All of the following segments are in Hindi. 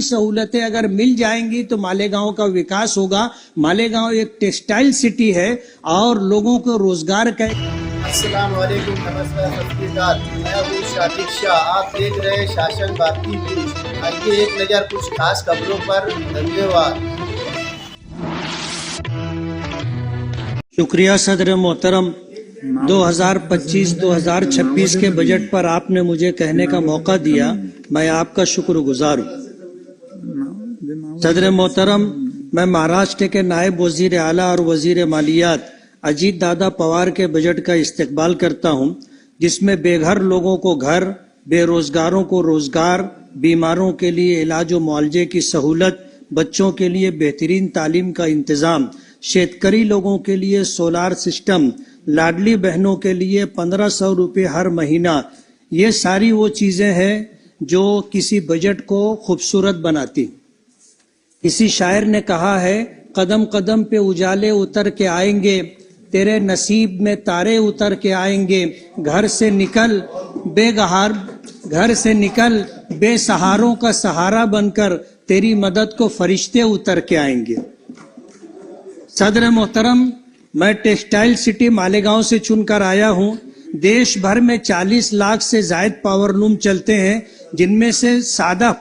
सहूलतें अगर मिल जाएंगी तो मालेगांव का विकास होगा। मालेगांव एक टेक्सटाइल सिटी है और लोगों को रोजगार का। अस्सलाम वालेकुम, नमस्कार, सत श्री अकाल। मैं हूँ शाकिर शाह। आप देख रहे हैं शासन भारती न्यूज। आइए एक नज़र कुछ खास खबरों पर। धन्यवाद। शुक्रिया सदर मोहतरम। 2025-2026 के बजट पर आपने मुझे कहने का मौका दिया, मैं आपका शुक्रगुजार हूँ। सदर मोहतरम, मैं महाराष्ट्र के नायब वजीर आला और वजीर मालियात अजीत दादा पवार के बजट का इस्तकबाल करता हूं, जिसमें बेघर लोगों को घर, बेरोजगारों को रोजगार, बीमारों के लिए इलाज और मुआवजे की सहूलत, बच्चों के लिए बेहतरीन तालीम का इंतजाम, शेतकरी लोगों के लिए सोलार सिस्टम, लाडली बहनों के लिए 1500 रुपये हर महीना, ये सारी वो चीजें हैं जो किसी बजट को खूबसूरत बनाती। किसी शायर ने कहा है, कदम कदम पे उजाले उतर के आएंगे, तेरे नसीब में तारे उतर के आएंगे, घर से निकल बेसहारों का सहारा बनकर, तेरी मदद को फरिश्ते उतर के आएंगे। सदर मोहतरम, मैं टेक्सटाइल सिटी मालेगांव से चुनकर आया हूं। देश भर में 40 लाख से जायद पावरलूम चलते हैं, जिनमें से सादा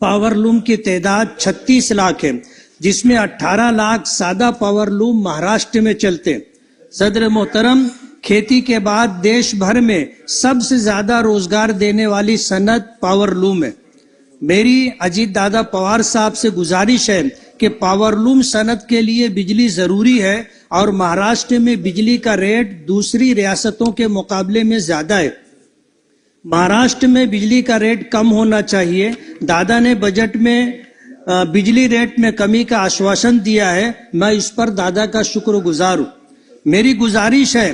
पावरलूम की तादाद 36 लाख है, जिसमें 18 लाख सादा पावरलूम महाराष्ट्र में चलते हैं। सदर मोहतरम, खेती के बाद देश भर में सबसे ज्यादा रोजगार देने वाली सनत पावरलूम है। मेरी अजीत दादा पवार साहब से गुजारिश है कि पावरलूम सनत के लिए बिजली जरूरी है और महाराष्ट्र में बिजली का रेट दूसरी रियासतों के मुकाबले में ज्यादा है। महाराष्ट्र में बिजली का रेट कम होना चाहिए। दादा ने बजट में बिजली रेट में कमी का आश्वासन दिया है, मैं इस पर दादा का शुक्रगुजार हूँ। मेरी गुजारिश है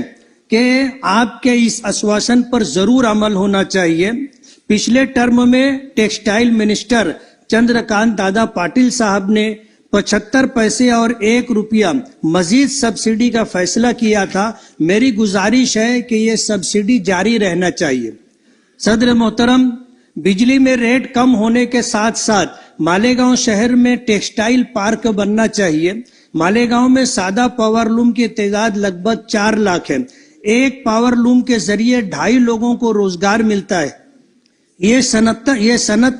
कि आपके इस आश्वासन पर जरूर अमल होना चाहिए। पिछले टर्म में टेक्सटाइल मिनिस्टर चंद्रकांत दादा पाटिल साहब ने 75 पैसे और 1 रुपया मजीद सब्सिडी का फैसला किया था। मेरी गुजारिश है कि ये सब्सिडी जारी रहना चाहिए। सदर मोहतरम, बिजली में रेट कम होने के साथ साथ मालेगांव शहर में टेक्सटाइल पार्क बनना चाहिए। मालेगांव में सादा पावरलूम की तादाद लगभग 4 लाख है। एक पावरलूम के जरिए 2.5 लोगों को रोजगार मिलता है। ये सनत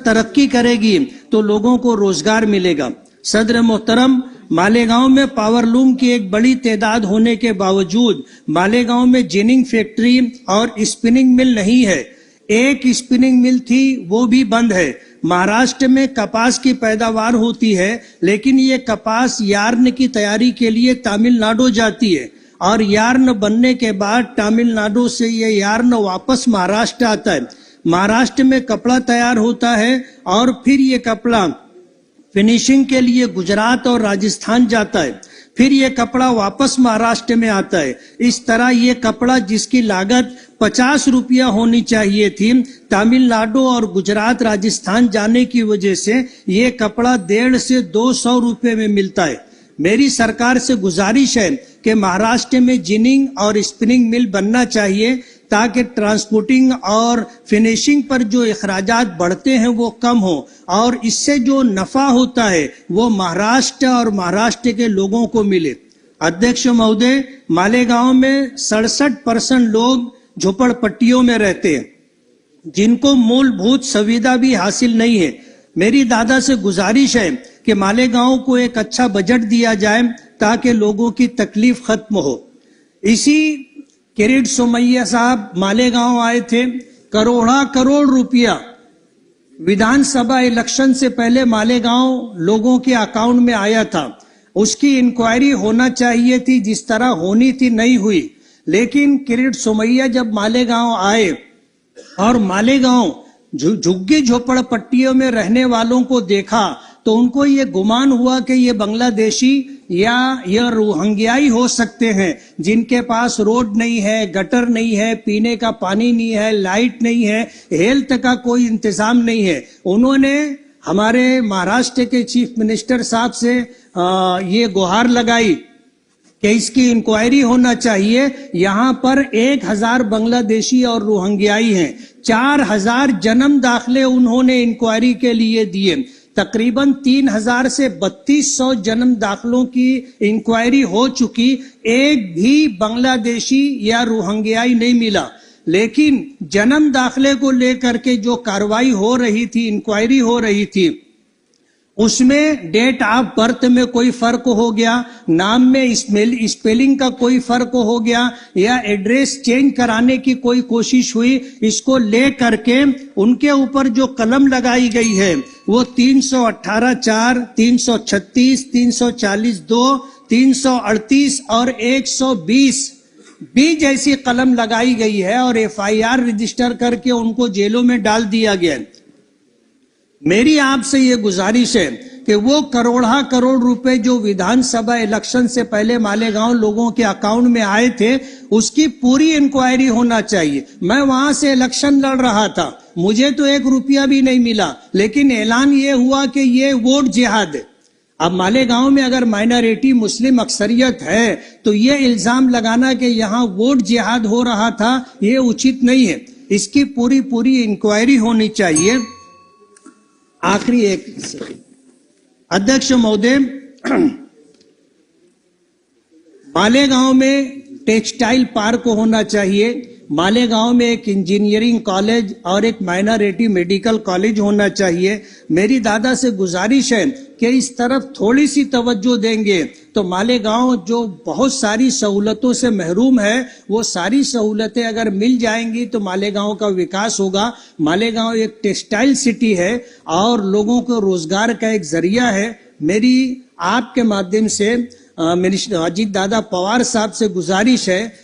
तरक्की करेगी तो लोगों को रोजगार मिलेगा। सदर मोहतरम, मालेगांव में पावरलूम की एक बड़ी तादाद होने के बावजूद मालेगांव में जिनिंग फैक्ट्री और स्पिनिंग मिल नहीं है। एक स्पिनिंग मिल थी, वो भी बंद है। महाराष्ट्र में कपास की पैदावार होती है, लेकिन ये कपास यार्न की तैयारी के लिए तमिलनाडु जाती है और यार्न बनने के बाद तमिलनाडु से ये यार्न वापस महाराष्ट्र आता है। महाराष्ट्र में कपड़ा तैयार होता है और फिर ये कपड़ा फिनिशिंग के लिए गुजरात और राजस्थान जाता है, फिर ये कपड़ा वापस महाराष्ट्र में आता है। इस तरह ये कपड़ा जिसकी लागत 50 रुपया होनी चाहिए थी, तमिलनाडु और गुजरात राजस्थान जाने की वजह से ये कपड़ा 150 से 200 रुपये में मिलता है। मेरी सरकार से गुजारिश है कि महाराष्ट्र में जिनिंग और स्पिनिंग मिल बनना चाहिए, ताकि ट्रांसपोर्टिंग और फिनिशिंग पर जो अखराजात बढ़ते हैं वो कम हो और इससे जो नफा होता है वो महाराष्ट्र और महाराष्ट्र के लोगों को मिले। अध्यक्ष महोदय, मालेगांव में 67% लोग झोपड़पट्टियों में रहते हैं, जिनको मूलभूत सुविधा भी हासिल नहीं है। मेरी दादा से गुजारिश है कि मालेगांव को एक अच्छा बजट दिया जाए ताकि लोगों की तकलीफ खत्म हो। इसी किरीट सोमैया साहब मालेगांव आए थे, करोड़ रुपया विधानसभा इलेक्शन से पहले मालेगांव लोगों के अकाउंट में आया था। उसकी इंक्वायरी होना चाहिए थी, जिस तरह होनी थी नहीं हुई। लेकिन किरीट सोमैया जब मालेगांव आए और मालेगांव झुग्गी झोपड़पट्टियों में रहने वालों को देखा तो उनको ये गुमान हुआ कि ये बांग्लादेशी या ये रोहिंग्याई हो सकते हैं, जिनके पास रोड नहीं है, गटर नहीं है, पीने का पानी नहीं है, लाइट नहीं है, हेल्थ का कोई इंतजाम नहीं है। उन्होंने हमारे महाराष्ट्र के चीफ मिनिस्टर साहब से ये गुहार लगाई कि इसकी इंक्वायरी होना चाहिए। यहाँ पर 1000 बांग्लादेशी और रोहिंग्याई हैं। 4000 जन्म दाखिले उन्होंने इंक्वायरी के लिए दिए। तकरीबन 3000 से 3200 जन्म दाखिलों की इंक्वायरी हो चुकी, एक भी बांग्लादेशी या रोहिंग्याई नहीं मिला। लेकिन जन्म दाखिले को लेकर के जो कार्रवाई हो रही थी, इंक्वायरी हो रही थी, उसमें डेट ऑफ बर्थ में कोई फर्क हो गया, नाम में स्पेलिंग का कोई फर्क हो गया, या एड्रेस चेंज कराने की कोई कोशिश हुई, इसको ले करके उनके ऊपर जो कलम लगाई गई है वो 318(4), 336, 340(2), 338 और 120 भी जैसी कलम लगाई गई है और FIR रजिस्टर करके उनको जेलों में डाल दिया गया। मेरी आपसे ये गुजारिश है कि वो करोड़ रुपए जो विधानसभा इलेक्शन से पहले मालेगांव लोगों के अकाउंट में आए थे, उसकी पूरी इंक्वायरी होना चाहिए। मैं वहां से इलेक्शन लड़ रहा था, मुझे तो 1 रुपया भी नहीं मिला, लेकिन ऐलान ये हुआ कि ये वोट जिहाद है। अब मालेगांव में अगर माइनॉरिटी मुस्लिम अक्सरियत है तो ये इल्जाम लगाना कि यहाँ वोट जिहाद हो रहा था, ये उचित नहीं है। इसकी पूरी इंक्वायरी होनी चाहिए। आखिरी एक अध्यक्ष महोदय, मालेगांव में टेक्सटाइल पार्क होना चाहिए, मालेगांव में एक इंजीनियरिंग कॉलेज और एक माइनॉरिटी मेडिकल कॉलेज होना चाहिए। मेरी दादा से गुजारिश है कि इस तरफ थोड़ी सी तवज्जो देंगे तो मालेगांव जो बहुत सारी सहूलतों से महरूम है, वो सारी सहूलतें अगर मिल जाएंगी तो मालेगांव का विकास होगा। मालेगांव एक टेक्सटाइल सिटी है और लोगों को रोजगार का एक जरिया है। मेरी आपके माध्यम से मिनिस्टर अजीत दादा पवार साहब से गुजारिश है